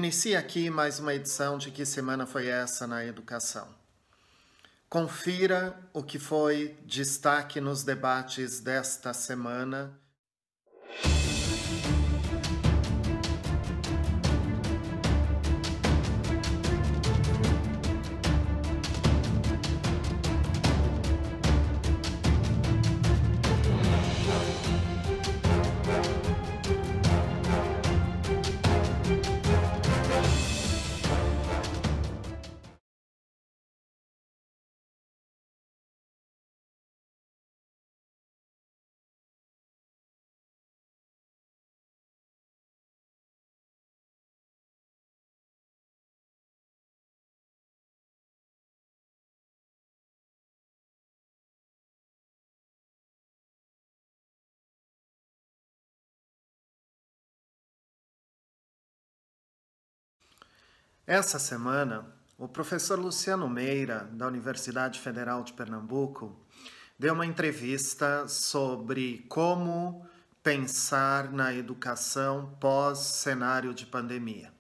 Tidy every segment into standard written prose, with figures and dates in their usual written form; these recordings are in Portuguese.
Inicia aqui mais uma edição de Que Semana Foi Essa na Educação. Confira o que foi destaque nos debates desta semana. Essa semana, o professor Luciano Meira, da Universidade Federal de Pernambuco, deu uma entrevista sobre como pensar na educação pós-cenário de pandemia.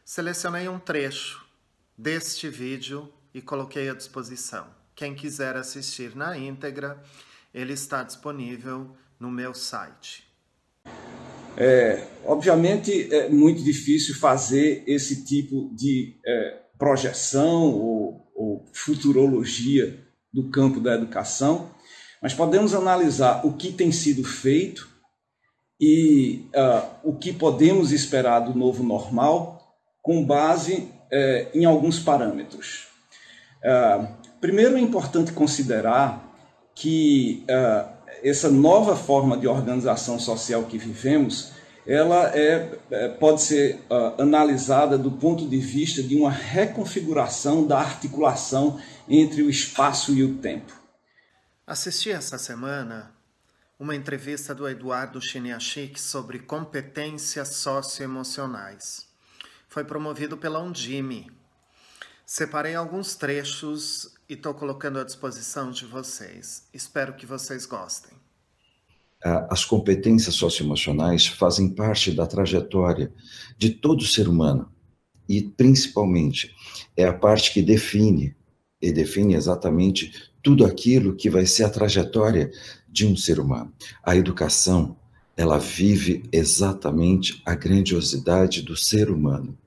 Selecionei um trecho deste vídeo e coloquei à disposição. Quem quiser assistir na íntegra, ele está disponível no meu site. Obviamente é muito difícil fazer esse tipo de projeção ou futurologia do campo da educação, mas podemos analisar o que tem sido feito e o que podemos esperar do novo normal com base em alguns parâmetros. Primeiro, é importante considerar que essa nova forma de organização social que vivemos, ela pode ser analisada do ponto de vista de uma reconfiguração da articulação entre o espaço e o tempo. Assisti essa semana uma entrevista do Eduardo Chiniachik sobre competências socioemocionais. Foi promovido pela Undime. Separei alguns trechos e estou colocando à disposição de vocês. Espero que vocês gostem. As competências socioemocionais fazem parte da trajetória de todo ser humano e, principalmente, é a parte que define exatamente tudo aquilo que vai ser a trajetória de um ser humano. A educação, ela vive exatamente a grandiosidade do ser humano.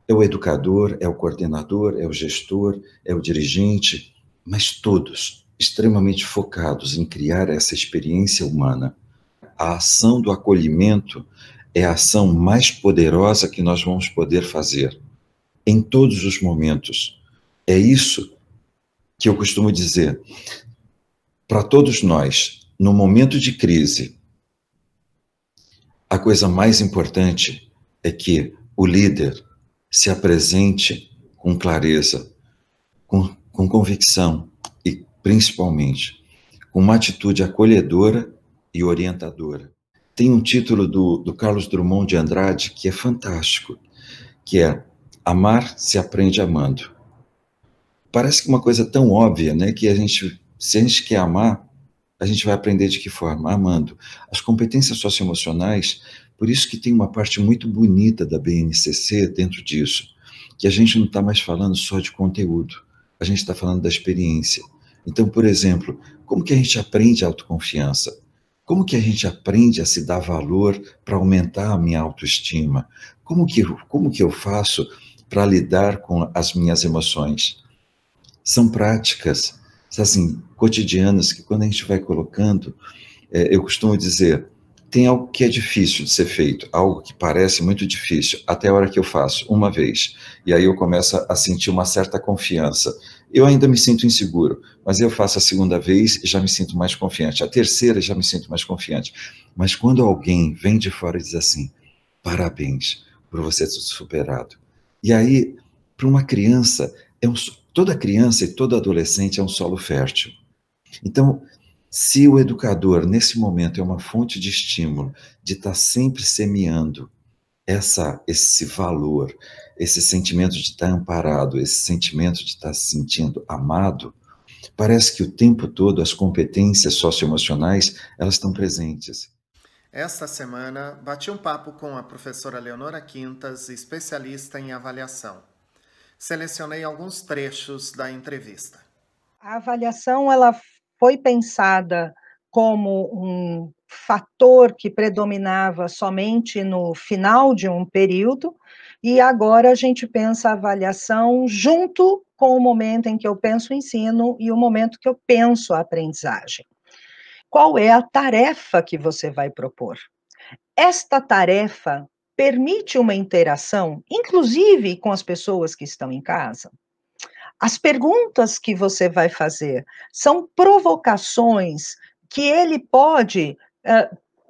É o educador, é o coordenador, é o gestor, é o dirigente, mas todos extremamente focados em criar essa experiência humana. A ação do acolhimento é a ação mais poderosa que nós vamos poder fazer em todos os momentos. É isso que eu costumo dizer. Para todos nós, no momento de crise, a coisa mais importante é que o líder se apresente com clareza, com convicção e, principalmente, com uma atitude acolhedora e orientadora. Tem um título do Carlos Drummond de Andrade que é fantástico, que é Amar se aprende amando. Parece que uma coisa tão óbvia, né, que se a gente quer amar, a gente vai aprender de que forma? Amando. As competências socioemocionais, por isso que tem uma parte muito bonita da BNCC dentro disso, que a gente não está mais falando só de conteúdo, a gente está falando da experiência. Então, por exemplo, como que a gente aprende autoconfiança? Como que a gente aprende a se dar valor para aumentar a minha autoestima? Como que eu faço para lidar com as minhas emoções? São práticas, assim, cotidianas, que quando a gente vai colocando, eu costumo dizer, tem algo que é difícil de ser feito, algo que parece muito difícil, até a hora que eu faço, uma vez, e aí eu começo a sentir uma certa confiança. Eu ainda me sinto inseguro, mas eu faço a segunda vez e já me sinto mais confiante, a terceira já me sinto mais confiante. Mas quando alguém vem de fora e diz assim, parabéns por você ter superado. E aí, para uma criança, toda criança e todo adolescente é um solo fértil. Então, se o educador, nesse momento, é uma fonte de estímulo, de estar sempre semeando esse valor, esse sentimento de estar amparado, esse sentimento de estar se sentindo amado, parece que o tempo todo as competências socioemocionais, elas estão presentes. Esta semana, bati um papo com a professora Leonora Quintas, especialista em avaliação. Selecionei alguns trechos da entrevista. A avaliação ela foi pensada como um fator que predominava somente no final de um período, e agora a gente pensa a avaliação junto com o momento em que eu penso o ensino e o momento que eu penso a aprendizagem. Qual é a tarefa que você vai propor? Esta tarefa permite uma interação, inclusive com as pessoas que estão em casa? As perguntas que você vai fazer são provocações que ele pode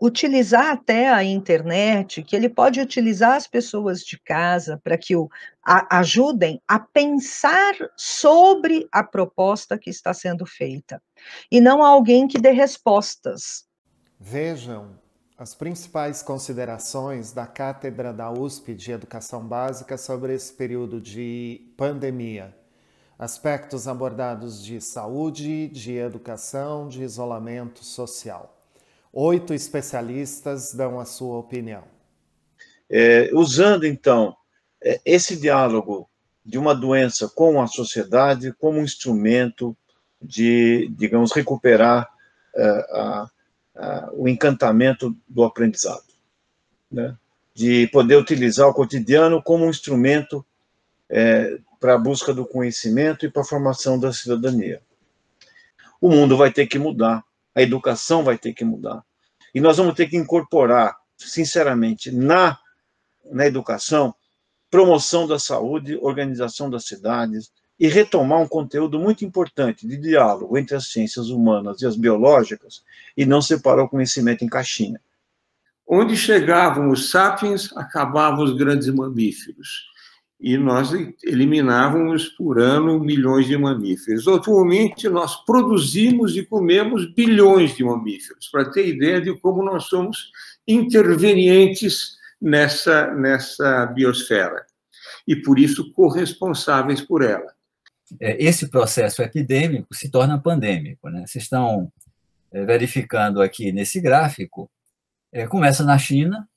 utilizar até a internet, que ele pode utilizar as pessoas de casa para que ajudem a pensar sobre a proposta que está sendo feita, e não alguém que dê respostas. Vejam as principais considerações da Cátedra da USP de Educação Básica sobre esse período de pandemia. Aspectos abordados de saúde, de educação, de isolamento social. 8 especialistas dão a sua opinião. Usando, então, esse diálogo de uma doença com a sociedade como um instrumento de, digamos, recuperar o encantamento do aprendizado, né? De poder utilizar o cotidiano como um instrumento para a busca do conhecimento e para a formação da cidadania. O mundo vai ter que mudar, a educação vai ter que mudar. E nós vamos ter que incorporar, sinceramente, na educação, promoção da saúde, organização das cidades, e retomar um conteúdo muito importante de diálogo entre as ciências humanas e as biológicas, e não separar o conhecimento em caixinha. Onde chegavam os sapiens, acabavam os grandes mamíferos. E nós eliminávamos por ano milhões de mamíferos. Atualmente, nós produzimos e comemos bilhões de mamíferos, para ter ideia de como nós somos intervenientes nessa biosfera, e, por isso, corresponsáveis por ela. Esse processo epidêmico se torna pandêmico, né? Vocês estão verificando aqui nesse gráfico, começa na China,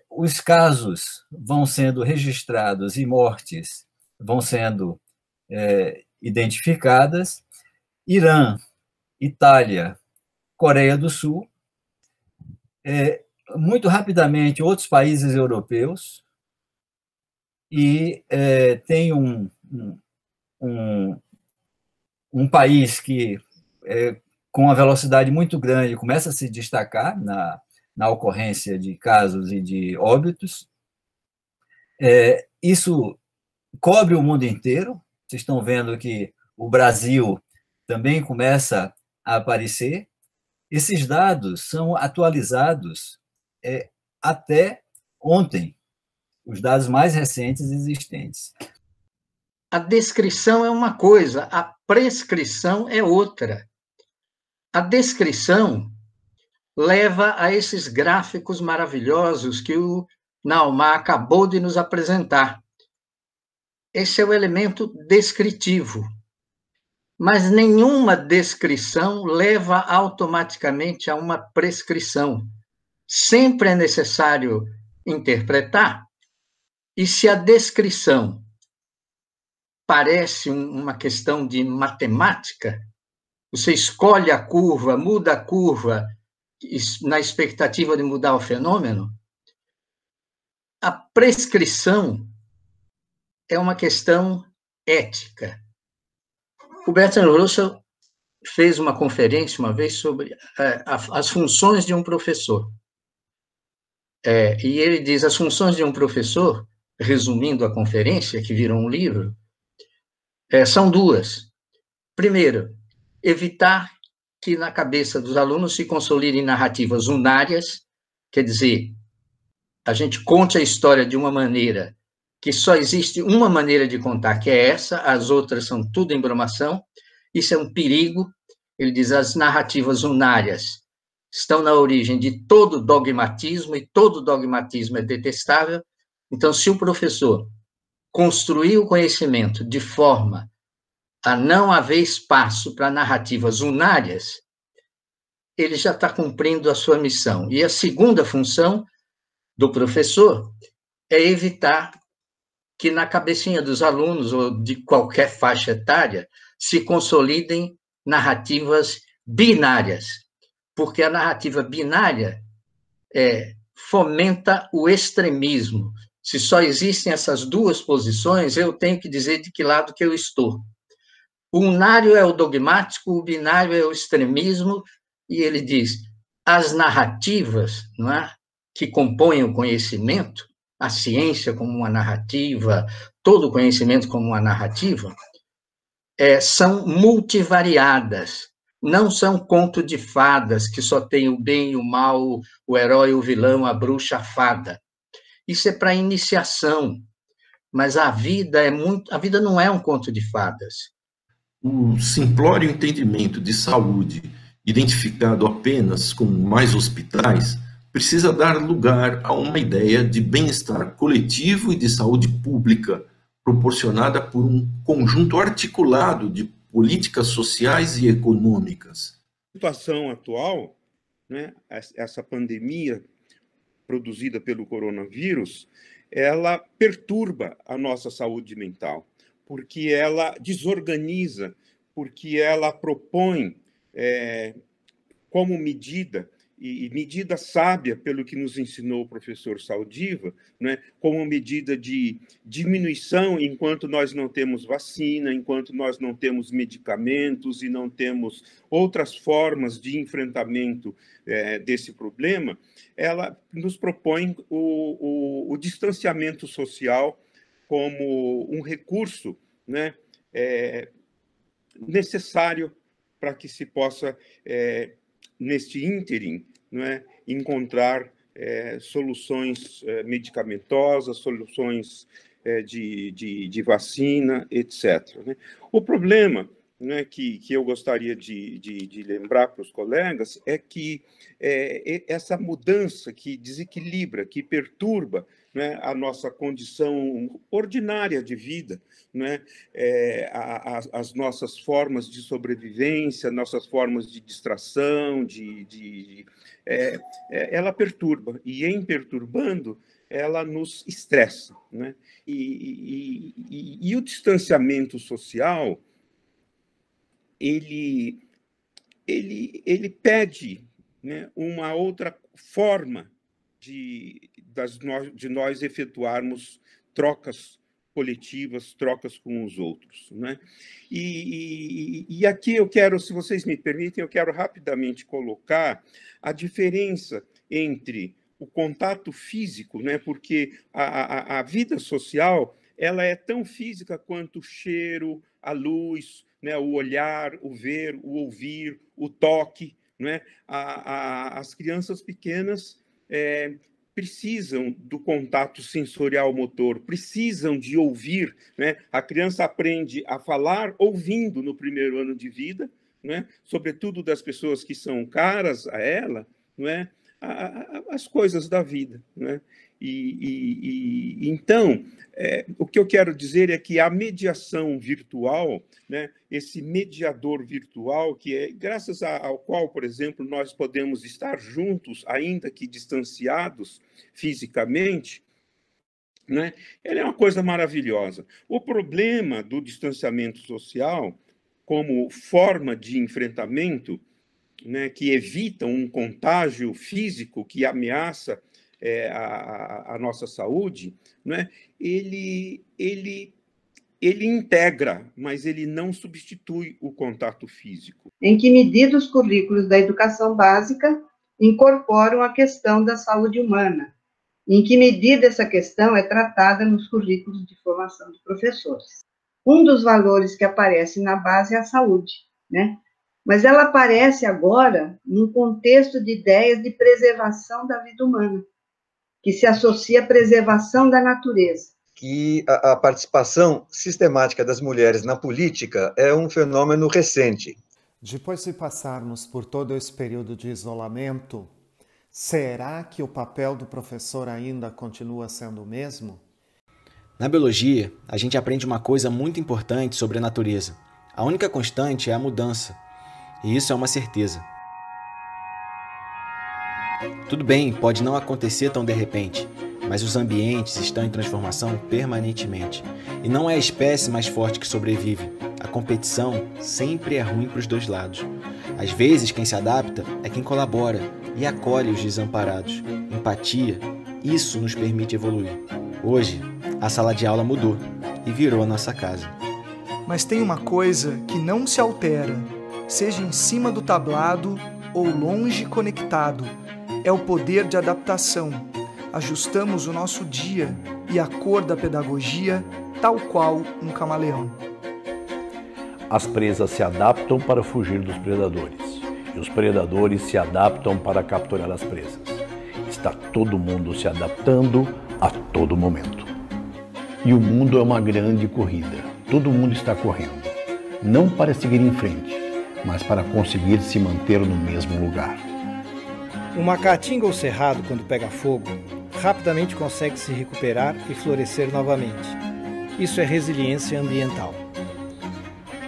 os casos vão sendo registrados e mortes vão sendo identificadas. Irã, Itália, Coreia do Sul, muito rapidamente outros países europeus, e tem um país que, com uma velocidade muito grande, começa a se destacar na ocorrência de casos e de óbitos. Isso cobre o mundo inteiro. Vocês estão vendo que o Brasil também começa a aparecer. Esses dados são atualizados até ontem, os dados mais recentes existentes. A descrição é uma coisa, a prescrição é outra. A descrição leva a esses gráficos maravilhosos que o Naumar acabou de nos apresentar. Esse é o elemento descritivo. Mas nenhuma descrição leva automaticamente a uma prescrição. Sempre é necessário interpretar, e se a descrição parece uma questão de matemática, você escolhe a curva, muda a curva, na expectativa de mudar o fenômeno, a prescrição é uma questão ética. O Bertrand Russell fez uma conferência uma vez sobre as funções de um professor. E ele diz, as funções de um professor, resumindo a conferência, que virou um livro, são duas. Primeiro, evitar que na cabeça dos alunos se consolidem narrativas unárias, quer dizer, a gente conte a história de uma maneira que só existe uma maneira de contar, que é essa, as outras são tudo embromação. Isso é um perigo. Ele diz, as narrativas unárias estão na origem de todo dogmatismo, e todo dogmatismo é detestável. Então, se o professor construir o conhecimento de forma a não haver espaço para narrativas unárias, ele já está cumprindo a sua missão. E a segunda função do professor é evitar que na cabecinha dos alunos ou de qualquer faixa etária se consolidem narrativas binárias, porque a narrativa binária fomenta o extremismo. Se só existem essas duas posições, eu tenho que dizer de que lado que eu estou. O unário é o dogmático, o binário é o extremismo, e ele diz, as narrativas, não é, que compõem o conhecimento, a ciência como uma narrativa, todo o conhecimento como uma narrativa, são multivariadas, não são conto de fadas, que só tem o bem e o mal, o herói, o vilão, a bruxa, a fada. Isso é para iniciação, mas a vida não é um conto de fadas. O simplório entendimento de saúde, identificado apenas com mais hospitais, precisa dar lugar a uma ideia de bem-estar coletivo e de saúde pública, proporcionada por um conjunto articulado de políticas sociais e econômicas. A situação atual, né, essa pandemia produzida pelo coronavírus, ela perturba a nossa saúde mental, porque ela desorganiza, porque ela propõe como medida, e medida sábia, pelo que nos ensinou o professor Saldiva, né, como medida de diminuição enquanto nós não temos vacina, enquanto nós não temos medicamentos e não temos outras formas de enfrentamento desse problema, ela nos propõe o distanciamento social como um recurso, né, necessário para que se possa, neste ínterim, não é, encontrar soluções medicamentosas, soluções de vacina, etc. Né? O problema, né, que eu gostaria de lembrar para os colegas é que essa mudança que desequilibra, que perturba, né, a nossa condição ordinária de vida, né, as nossas formas de sobrevivência, nossas formas de distração, ela perturba, e em perturbando, ela nos estressa. Né? E o distanciamento social, ele pede, né, uma outra forma de nós efetuarmos trocas coletivas, trocas com os outros. Né? E aqui eu quero, se vocês me permitem, eu quero rapidamente colocar a diferença entre o contato físico, né? Porque a vida social ela é tão física quanto o cheiro, a luz, né? O olhar, o ver, o ouvir, o toque. Né? As crianças pequenas precisam do contato sensorial motor, precisam de ouvir. Né? A criança aprende a falar ouvindo no primeiro ano de vida, né? Sobretudo das pessoas que são caras a ela, né? As coisas da vida. Né? Então, o que eu quero dizer é que a mediação virtual, né, esse mediador virtual, que é graças ao qual, por exemplo, nós podemos estar juntos, ainda que distanciados fisicamente, né, ele é uma coisa maravilhosa. O problema do distanciamento social, como forma de enfrentamento, né, que evita um contágio físico que ameaça a nossa saúde, né, ele integra, mas ele não substitui o contato físico. Em que medida os currículos da educação básica incorporam a questão da saúde humana? Em que medida essa questão é tratada nos currículos de formação de professores? Um dos valores que aparece na base é a saúde, né? Mas ela aparece agora num contexto de ideias de preservação da vida humana, que se associa à preservação da natureza. Que a participação sistemática das mulheres na política é um fenômeno recente. Depois de passarmos por todo esse período de isolamento, será que o papel do professor ainda continua sendo o mesmo? Na biologia, a gente aprende uma coisa muito importante sobre a natureza. A única constante é a mudança. E isso é uma certeza. Tudo bem, pode não acontecer tão de repente, mas os ambientes estão em transformação permanentemente. E não é a espécie mais forte que sobrevive. A competição sempre é ruim para os dois lados. Às vezes, quem se adapta é quem colabora e acolhe os desamparados. Empatia, isso nos permite evoluir. Hoje, a sala de aula mudou e virou a nossa casa. Mas tem uma coisa que não se altera, seja em cima do tablado ou longe conectado, é o poder de adaptação. Ajustamos o nosso dia e a cor da pedagogia, tal qual um camaleão. As presas se adaptam para fugir dos predadores, e os predadores se adaptam para capturar as presas. Está todo mundo se adaptando a todo momento. E o mundo é uma grande corrida. Todo mundo está correndo, não para seguir em frente, mas para conseguir se manter no mesmo lugar. Uma caatinga ou cerrado, quando pega fogo, rapidamente consegue se recuperar e florescer novamente. Isso é resiliência ambiental.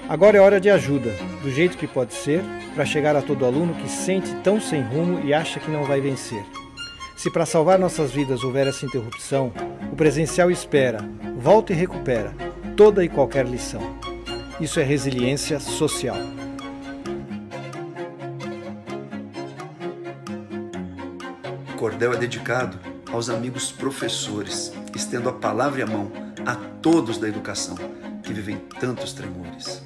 Agora é hora de ajuda, do jeito que pode ser, para chegar a todo aluno que se sente tão sem rumo e acha que não vai vencer. Se para salvar nossas vidas houver essa interrupção, o presencial espera, volta e recupera toda e qualquer lição. Isso é resiliência social. O cordel é dedicado aos amigos professores, estendo a palavra e a mão a todos da educação que vivem tantos tremores.